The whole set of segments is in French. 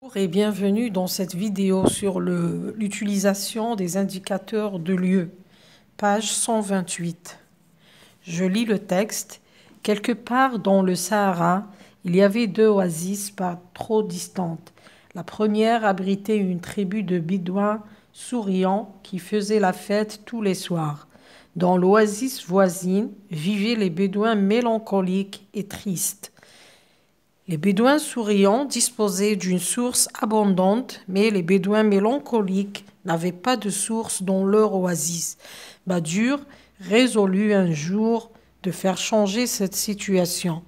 Bonjour et bienvenue dans cette vidéo sur l'utilisation des indicateurs de lieu, page 128. Je lis le texte. Quelque part dans le Sahara, il y avait deux oasis pas trop distantes. La première abritait une tribu de bédouins souriants qui faisaient la fête tous les soirs. Dans l'oasis voisine vivaient les bédouins mélancoliques et tristes. Les bédouins souriants disposaient d'une source abondante, mais les bédouins mélancoliques n'avaient pas de source dans leur oasis. Badur résolut un jour de faire changer cette situation.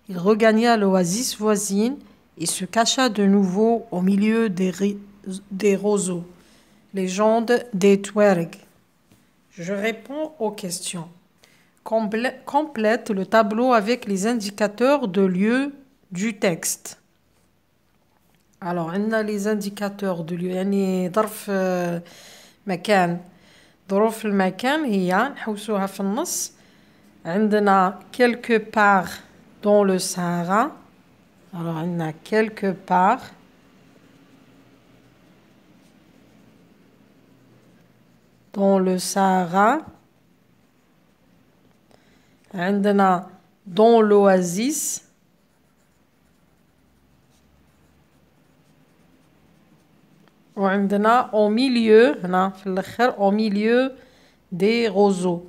Il regagna l'oasis voisine et se cacha de nouveau au milieu des roseaux. Légende des Touaregs. Je réponds aux questions. Complète le tableau avec les indicateurs de lieu du texte. Alors, on a les indicateurs de lieu. يعني ظرف مكان. ظروف المكان هي نحوسوها في النص. عندنا quelque part dans le Sahara. Alors, on a quelque part. Dans le Sahara. عندنا dans l'oasis. وعندنا au milieu هنا في الآخر au milieu des roseaux.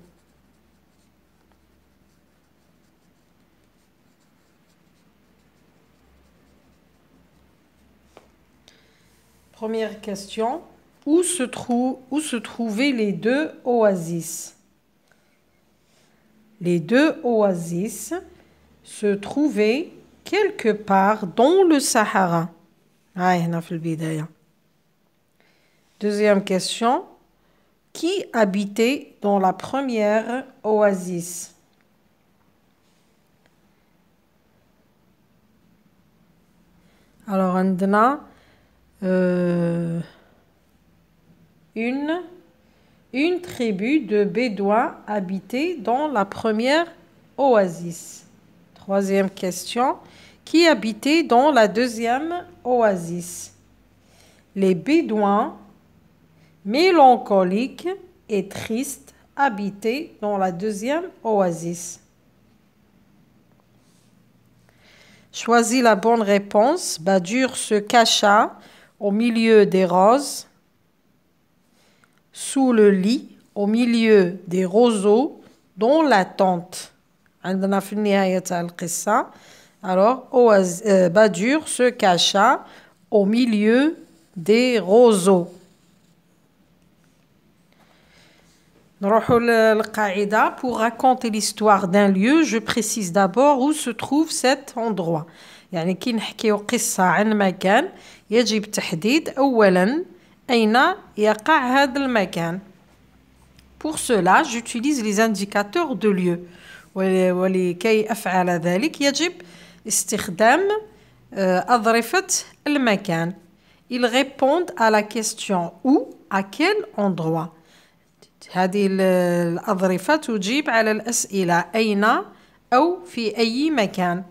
Première question. Où se trouvaient les deux oasis? Les deux oasis se trouvaient quelque part dans le Sahara. هنا في البداية. Deuxième question. Qui habitait dans la première oasis? Alors, on a une tribu de bédouins habitait dans la première oasis. Troisième question. Qui habitait dans la deuxième oasis? Les bédouins mélancoliques et tristes habitaient dans la deuxième oasis. Choisis la bonne réponse. Badur se cacha au milieu des roses, sous le lit, au milieu des roseaux, dans la tente. عندنا في النهاية تاع القصة. Alors, Badur se cacha au milieu des roseaux. نروحوا للقاعدة. Pour raconter l'histoire d'un lieu, je précise d'abord où se trouve cet endroit. يعني كي نحكيو قصة عن مكان يجب تحديد أولا أين يقع هذا المكان. Pour cela, j'utilise les indicateurs de lieu. ولكي أفعل ذلك يجب استخدام أظرفة المكان. Ils répondent à la question où, à quel endroit. هذه الأظرفة تجيب على الأسئلة أين أو في أي مكان.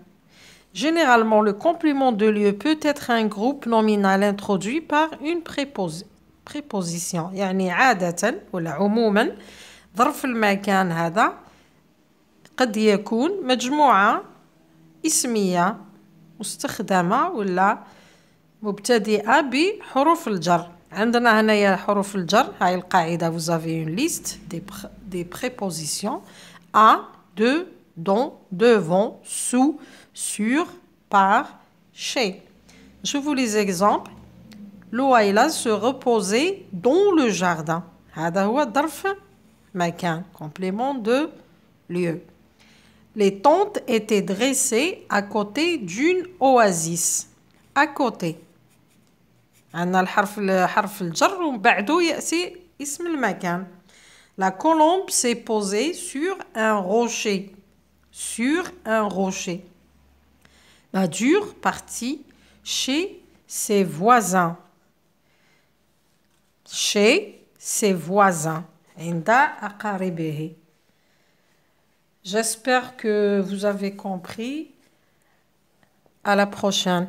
Généralement, le complément de lieu peut être un groupe nominal introduit par une préposition. يعني عادة ولا عموما ظرف المكان هذا قد يكون مجموعة اسمية مستخدمة ولا مبتدئة بحروف الجر. عندنا هنايا حروف الجر. هاي القاعدة vous avez une liste des prépositions à, de, dans, devant, sous, sur, par, chez. Je vous les exemples. Louaïla se reposait dans le jardin. هذا هو ظرف مكان. Complément de lieu. Les tentes étaient dressées à côté d'une oasis. À côté. عندنا حرف الجر وبعده يأتي اسم المكان. La colombe s'est posée sur un rocher. Sur un rocher. Badur partit chez ses voisins. Chez ses voisins. عند أقاربه. J'espère que vous avez compris. À la prochaine.